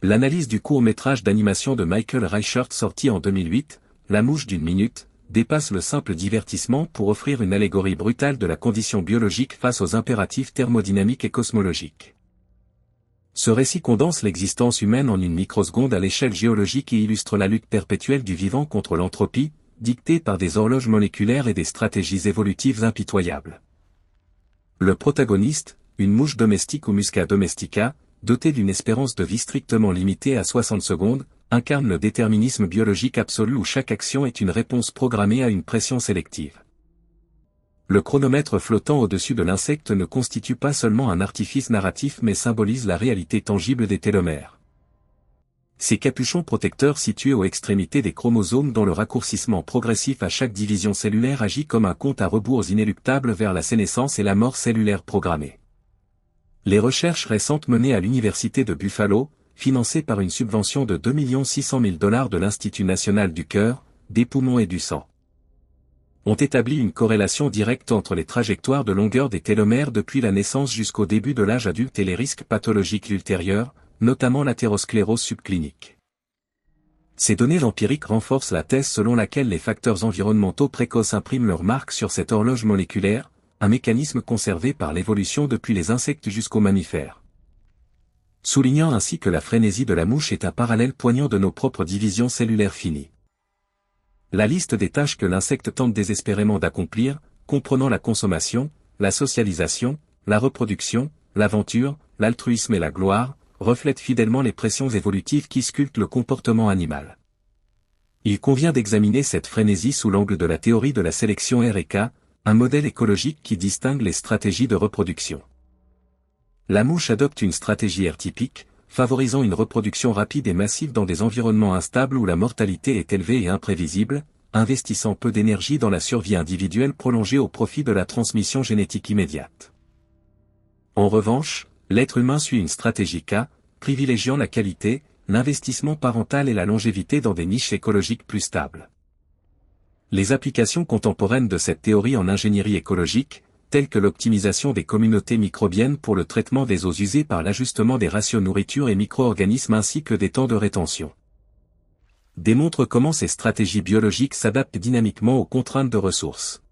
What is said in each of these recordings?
L'analyse du court-métrage d'animation de Michael Reichert sorti en 2008, La mouche d'une minute, dépasse le simple divertissement pour offrir une allégorie brutale de la condition biologique face aux impératifs thermodynamiques et cosmologiques. Ce récit condense l'existence humaine en une microseconde à l'échelle géologique et illustre la lutte perpétuelle du vivant contre l'entropie, dictée par des horloges moléculaires et des stratégies évolutives impitoyables. Le protagoniste, une mouche domestique ou Musca domestica, dotée d'une espérance de vie strictement limitée à 60 secondes, incarne le déterminisme biologique absolu où chaque action est une réponse programmée à une pression sélective. Le chronomètre flottant au-dessus de l'insecte ne constitue pas seulement un artifice narratif mais symbolise la réalité tangible des télomères. Ces capuchons protecteurs situés aux extrémités des chromosomes dont le raccourcissement progressif à chaque division cellulaire agit comme un compte à rebours inéluctable vers la sénescence et la mort cellulaire programmée. Les recherches récentes menées à l'Université de Buffalo, financées par une subvention de 2 600 000 $ de l'Institut national du cœur, des poumons et du sang, ont établi une corrélation directe entre les trajectoires de longueur des télomères depuis la naissance jusqu'au début de l'âge adulte et les risques pathologiques ultérieurs, notamment l'athérosclérose subclinique. Ces données empiriques renforcent la thèse selon laquelle les facteurs environnementaux précoces impriment leur marque sur cette horloge moléculaire, un mécanisme conservé par l'évolution depuis les insectes jusqu'aux mammifères. Soulignant ainsi que la frénésie de la mouche est un parallèle poignant de nos propres divisions cellulaires finies. La liste des tâches que l'insecte tente désespérément d'accomplir, comprenant la consommation, la socialisation, la reproduction, l'aventure, l'altruisme et la gloire, reflète fidèlement les pressions évolutives qui sculptent le comportement animal. Il convient d'examiner cette frénésie sous l'angle de la théorie de la sélection RK, un modèle écologique qui distingue les stratégies de reproduction. La mouche adopte une stratégie R typique, favorisant une reproduction rapide et massive dans des environnements instables où la mortalité est élevée et imprévisible, investissant peu d'énergie dans la survie individuelle prolongée au profit de la transmission génétique immédiate. En revanche, l'être humain suit une stratégie K, privilégiant la qualité, l'investissement parental et la longévité dans des niches écologiques plus stables. Les applications contemporaines de cette théorie en ingénierie écologique, telles que l'optimisation des communautés microbiennes pour le traitement des eaux usées par l'ajustement des ratios nourriture et micro-organismes ainsi que des temps de rétention, démontrent comment ces stratégies biologiques s'adaptent dynamiquement aux contraintes de ressources.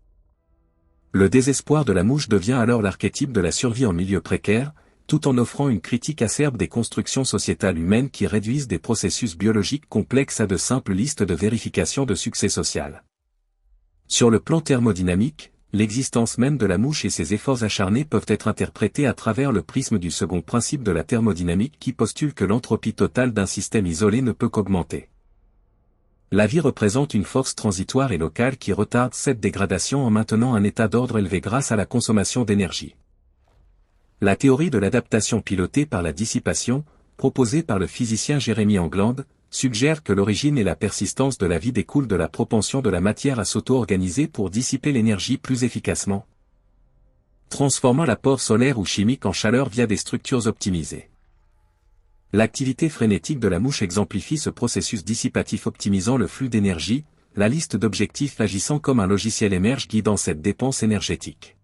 Le désespoir de la mouche devient alors l'archétype de la survie en milieu précaire, tout en offrant une critique acerbe des constructions sociétales humaines qui réduisent des processus biologiques complexes à de simples listes de vérification de succès social. Sur le plan thermodynamique, l'existence même de la mouche et ses efforts acharnés peuvent être interprétés à travers le prisme du second principe de la thermodynamique qui postule que l'entropie totale d'un système isolé ne peut qu'augmenter. La vie représente une force transitoire et locale qui retarde cette dégradation en maintenant un état d'ordre élevé grâce à la consommation d'énergie. La théorie de l'adaptation pilotée par la dissipation, proposée par le physicien Jeremy England, suggère que l'origine et la persistance de la vie découlent de la propension de la matière à s'auto-organiser pour dissiper l'énergie plus efficacement, transformant l'apport solaire ou chimique en chaleur via des structures optimisées. L'activité frénétique de la mouche exemplifie ce processus dissipatif optimisant le flux d'énergie, la liste d'objectifs agissant comme un logiciel émerge guidant cette dépense énergétique.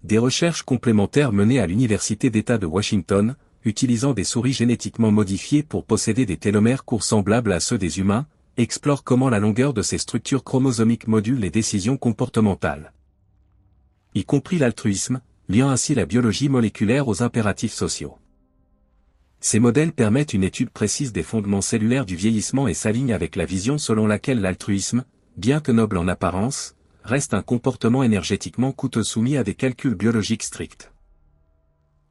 Des recherches complémentaires menées à l'Université d'État de Washington, utilisant des souris génétiquement modifiées pour posséder des télomères courts semblables à ceux des humains, explorent comment la longueur de ces structures chromosomiques module les décisions comportementales, y compris l'altruisme, liant ainsi la biologie moléculaire aux impératifs sociaux. Ces modèles permettent une étude précise des fondements cellulaires du vieillissement et s'alignent avec la vision selon laquelle l'altruisme, bien que noble en apparence, reste un comportement énergétiquement coûteux soumis à des calculs biologiques stricts.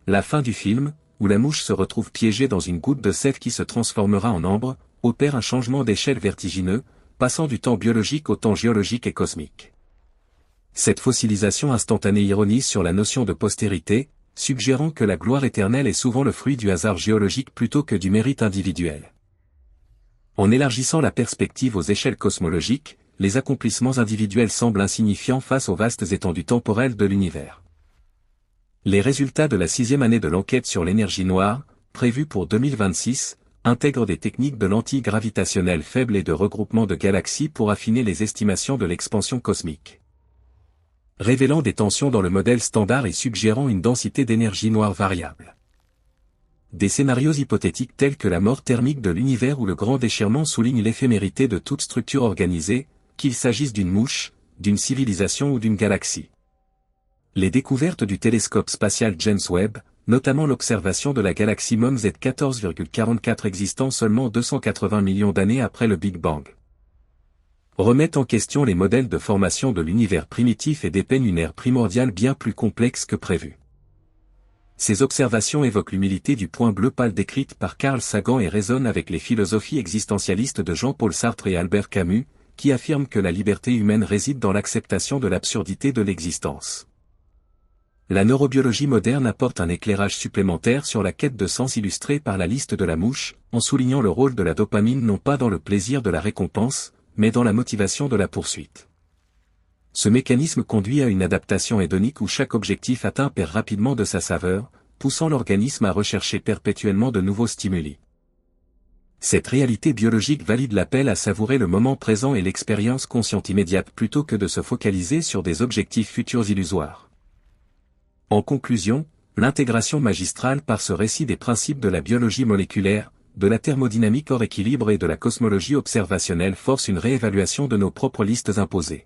La fin du film, où la mouche se retrouve piégée dans une goutte de sève qui se transformera en ambre, opère un changement d'échelle vertigineux, passant du temps biologique au temps géologique et cosmique. Cette fossilisation instantanée ironise sur la notion de postérité, suggérant que la gloire éternelle est souvent le fruit du hasard géologique plutôt que du mérite individuel. En élargissant la perspective aux échelles cosmologiques, les accomplissements individuels semblent insignifiants face aux vastes étendues temporelles de l'univers. Les résultats de la 6e année de l'enquête sur l'énergie noire, prévue pour 2026, intègrent des techniques de lentilles gravitationnelles faibles et de regroupement de galaxies pour affiner les estimations de l'expansion cosmique, révélant des tensions dans le modèle standard et suggérant une densité d'énergie noire variable. Des scénarios hypothétiques tels que la mort thermique de l'univers ou le grand déchirement soulignent l'éphémérité de toute structure organisée, qu'il s'agisse d'une mouche, d'une civilisation ou d'une galaxie. Les découvertes du télescope spatial James Webb, notamment l'observation de la galaxie MOM Z14,44 existant seulement 280 millions d'années après le Big Bang, remettent en question les modèles de formation de l'univers primitif et dépeignent une ère primordiale bien plus complexe que prévu. Ces observations évoquent l'humilité du point bleu pâle décrite par Carl Sagan et résonnent avec les philosophies existentialistes de Jean-Paul Sartre et Albert Camus, qui affirment que la liberté humaine réside dans l'acceptation de l'absurdité de l'existence. La neurobiologie moderne apporte un éclairage supplémentaire sur la quête de sens illustrée par la liste de la mouche, en soulignant le rôle de la dopamine non pas dans le plaisir de la récompense, mais dans la motivation de la poursuite. Ce mécanisme conduit à une adaptation hédonique où chaque objectif atteint perd rapidement de sa saveur, poussant l'organisme à rechercher perpétuellement de nouveaux stimuli. Cette réalité biologique valide l'appel à savourer le moment présent et l'expérience consciente immédiate plutôt que de se focaliser sur des objectifs futurs illusoires. En conclusion, l'intégration magistrale par ce récit des principes de la biologie moléculaire, de la thermodynamique hors équilibre et de la cosmologie observationnelle force une réévaluation de nos propres listes imposées.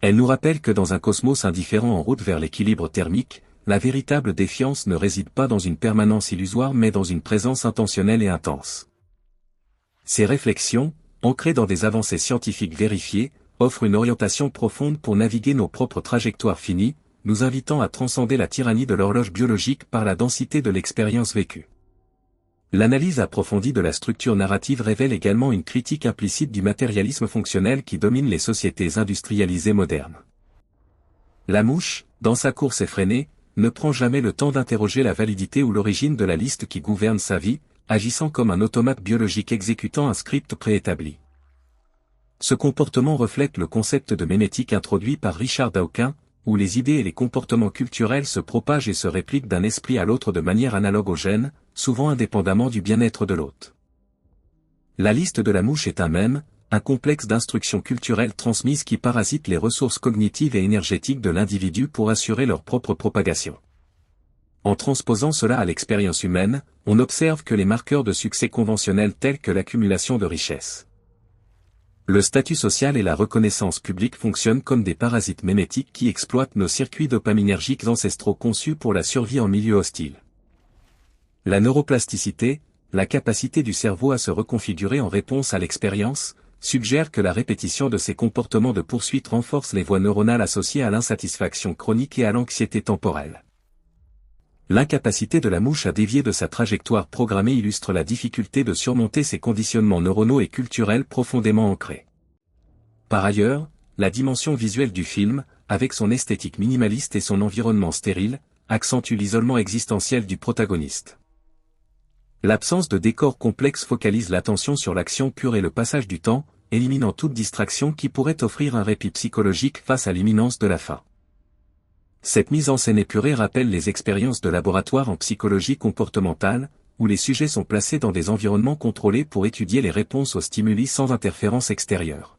Elle nous rappelle que dans un cosmos indifférent en route vers l'équilibre thermique, la véritable défiance ne réside pas dans une permanence illusoire mais dans une présence intentionnelle et intense. Ces réflexions, ancrées dans des avancées scientifiques vérifiées, offrent une orientation profonde pour naviguer nos propres trajectoires finies, nous invitant à transcender la tyrannie de l'horloge biologique par la densité de l'expérience vécue. L'analyse approfondie de la structure narrative révèle également une critique implicite du matérialisme fonctionnel qui domine les sociétés industrialisées modernes. La mouche, dans sa course effrénée, ne prend jamais le temps d'interroger la validité ou l'origine de la liste qui gouverne sa vie, agissant comme un automate biologique exécutant un script préétabli. Ce comportement reflète le concept de mémétique introduit par Richard Dawkins, où les idées et les comportements culturels se propagent et se répliquent d'un esprit à l'autre de manière analogue aux gènes, souvent indépendamment du bien-être de l'hôte. La liste de la mouche est un mème, un complexe d'instructions culturelles transmises qui parasitent les ressources cognitives et énergétiques de l'individu pour assurer leur propre propagation. En transposant cela à l'expérience humaine, on observe que les marqueurs de succès conventionnels tels que l'accumulation de richesses, le statut social et la reconnaissance publique fonctionnent comme des parasites mémétiques qui exploitent nos circuits dopaminergiques ancestraux conçus pour la survie en milieu hostile. La neuroplasticité, la capacité du cerveau à se reconfigurer en réponse à l'expérience, suggère que la répétition de ces comportements de poursuite renforce les voies neuronales associées à l'insatisfaction chronique et à l'anxiété temporelle. L'incapacité de la mouche à dévier de sa trajectoire programmée illustre la difficulté de surmonter ces conditionnements neuronaux et culturels profondément ancrés. Par ailleurs, la dimension visuelle du film, avec son esthétique minimaliste et son environnement stérile, accentue l'isolement existentiel du protagoniste. L'absence de décor complexe focalise l'attention sur l'action pure et le passage du temps, éliminant toute distraction qui pourrait offrir un répit psychologique face à l'imminence de la fin. Cette mise en scène épurée rappelle les expériences de laboratoire en psychologie comportementale, où les sujets sont placés dans des environnements contrôlés pour étudier les réponses aux stimuli sans interférence extérieure.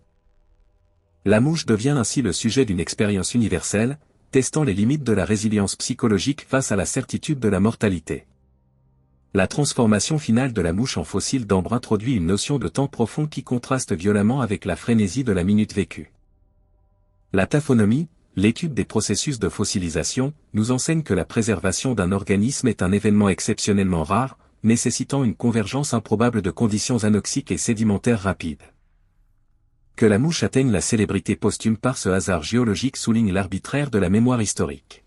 La mouche devient ainsi le sujet d'une expérience universelle, testant les limites de la résilience psychologique face à la certitude de la mortalité. La transformation finale de la mouche en fossile d'ambre introduit une notion de temps profond qui contraste violemment avec la frénésie de la minute vécue. La taphonomie, l'étude des processus de fossilisation, nous enseigne que la préservation d'un organisme est un événement exceptionnellement rare, nécessitant une convergence improbable de conditions anoxiques et sédimentaires rapides. Que la mouche atteigne la célébrité posthume par ce hasard géologique souligne l'arbitraire de la mémoire historique.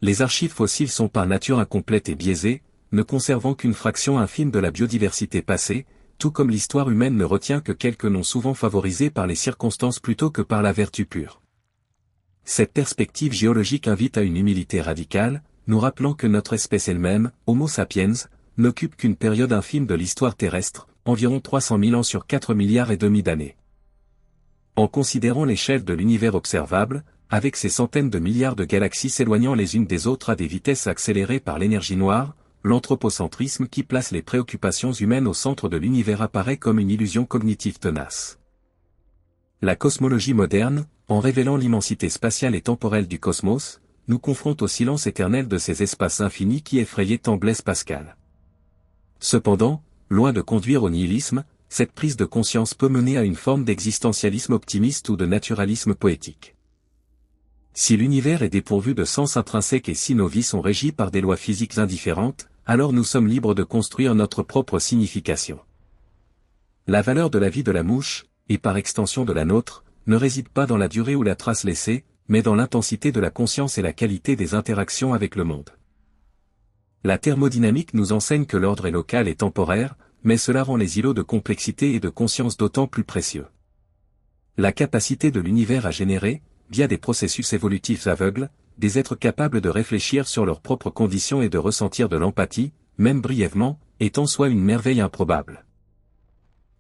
Les archives fossiles sont par nature incomplètes et biaisées, ne conservant qu'une fraction infime de la biodiversité passée, tout comme l'histoire humaine ne retient que quelques noms souvent favorisés par les circonstances plutôt que par la vertu pure. Cette perspective géologique invite à une humilité radicale, nous rappelant que notre espèce elle-même, Homo sapiens, n'occupe qu'une période infime de l'histoire terrestre, environ 300 000 ans sur 4,5 milliards d'années. En considérant l'échelle de l'univers observable, avec ses centaines de milliards de galaxies s'éloignant les unes des autres à des vitesses accélérées par l'énergie noire, l'anthropocentrisme qui place les préoccupations humaines au centre de l'univers apparaît comme une illusion cognitive tenace. La cosmologie moderne, en révélant l'immensité spatiale et temporelle du cosmos, nous confronte au silence éternel de ces espaces infinis qui effrayaient tant Blaise Pascal. Cependant, loin de conduire au nihilisme, cette prise de conscience peut mener à une forme d'existentialisme optimiste ou de naturalisme poétique. Si l'univers est dépourvu de sens intrinsèque et si nos vies sont régies par des lois physiques indifférentes, alors nous sommes libres de construire notre propre signification. La valeur de la vie de la mouche, et par extension de la nôtre, ne réside pas dans la durée ou la trace laissée, mais dans l'intensité de la conscience et la qualité des interactions avec le monde. La thermodynamique nous enseigne que l'ordre est local et temporaire, mais cela rend les îlots de complexité et de conscience d'autant plus précieux. La capacité de l'univers à générer, via des processus évolutifs aveugles, des êtres capables de réfléchir sur leurs propres conditions et de ressentir de l'empathie, même brièvement, est en soi une merveille improbable.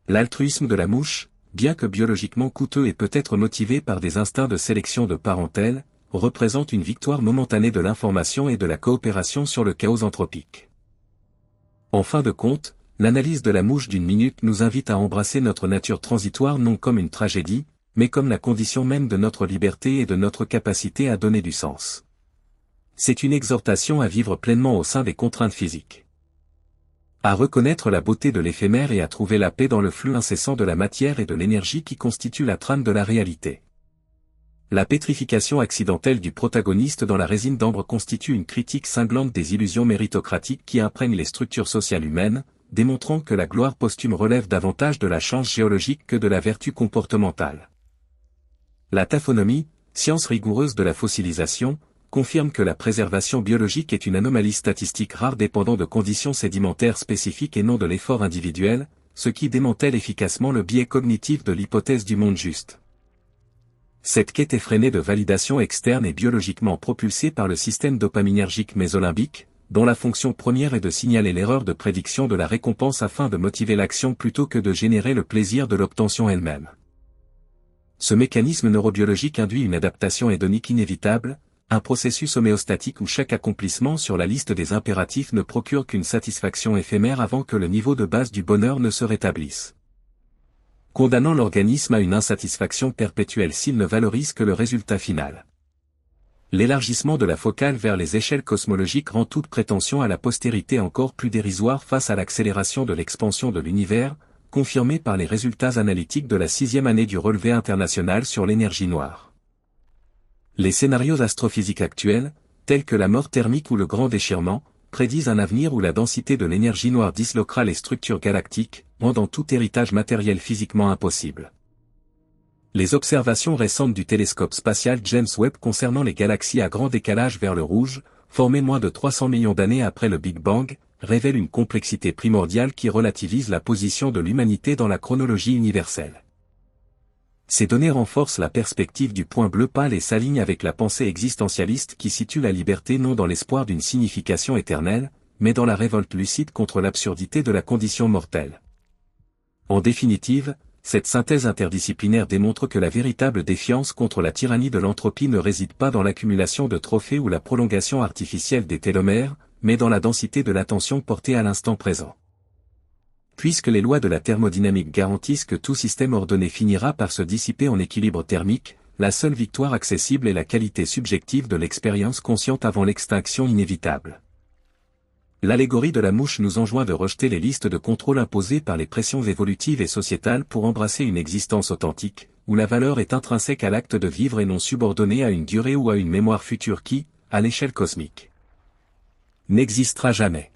L'altruisme de la mouche, bien que biologiquement coûteux et peut-être motivé par des instincts de sélection de parentèle, représente une victoire momentanée de l'information et de la coopération sur le chaos anthropique. En fin de compte, l'analyse de la mouche d'une minute nous invite à embrasser notre nature transitoire non comme une tragédie, mais comme la condition même de notre liberté et de notre capacité à donner du sens. C'est une exhortation à vivre pleinement au sein des contraintes physiques. À reconnaître la beauté de l'éphémère et à trouver la paix dans le flux incessant de la matière et de l'énergie qui constitue la trame de la réalité. La pétrification accidentelle du protagoniste dans la résine d'ambre constitue une critique cinglante des illusions méritocratiques qui imprègnent les structures sociales humaines, démontrant que la gloire posthume relève davantage de la chance géologique que de la vertu comportementale. La taphonomie, science rigoureuse de la fossilisation, confirme que la préservation biologique est une anomalie statistique rare dépendant de conditions sédimentaires spécifiques et non de l'effort individuel, ce qui démantèle efficacement le biais cognitif de l'hypothèse du monde juste. Cette quête effrénée de validation externe est biologiquement propulsée par le système dopaminergique mésolimbique, dont la fonction première est de signaler l'erreur de prédiction de la récompense afin de motiver l'action plutôt que de générer le plaisir de l'obtention elle-même. Ce mécanisme neurobiologique induit une adaptation hédonique inévitable, un processus homéostatique où chaque accomplissement sur la liste des impératifs ne procure qu'une satisfaction éphémère avant que le niveau de base du bonheur ne se rétablisse. Condamnant l'organisme à une insatisfaction perpétuelle s'il ne valorise que le résultat final. L'élargissement de la focale vers les échelles cosmologiques rend toute prétention à la postérité encore plus dérisoire face à l'accélération de l'expansion de l'univers, confirmée par les résultats analytiques de la 6e année du relevé international sur l'énergie noire. Les scénarios astrophysiques actuels, tels que la mort thermique ou le grand déchirement, prédisent un avenir où la densité de l'énergie noire disloquera les structures galactiques, rendant tout héritage matériel physiquement impossible. Les observations récentes du télescope spatial James Webb concernant les galaxies à grand décalage vers le rouge, formées moins de 300 millions d'années après le Big Bang, révèlent une complexité primordiale qui relativise la position de l'humanité dans la chronologie universelle. Ces données renforcent la perspective du point bleu pâle et s'alignent avec la pensée existentialiste qui situe la liberté non dans l'espoir d'une signification éternelle, mais dans la révolte lucide contre l'absurdité de la condition mortelle. En définitive, cette synthèse interdisciplinaire démontre que la véritable défiance contre la tyrannie de l'entropie ne réside pas dans l'accumulation de trophées ou la prolongation artificielle des télomères, mais dans la densité de l'attention portée à l'instant présent. Puisque les lois de la thermodynamique garantissent que tout système ordonné finira par se dissiper en équilibre thermique, la seule victoire accessible est la qualité subjective de l'expérience consciente avant l'extinction inévitable. L'allégorie de la mouche nous enjoint de rejeter les listes de contrôle imposées par les pressions évolutives et sociétales pour embrasser une existence authentique, où la valeur est intrinsèque à l'acte de vivre et non subordonnée à une durée ou à une mémoire future qui, à l'échelle cosmique, n'existera jamais.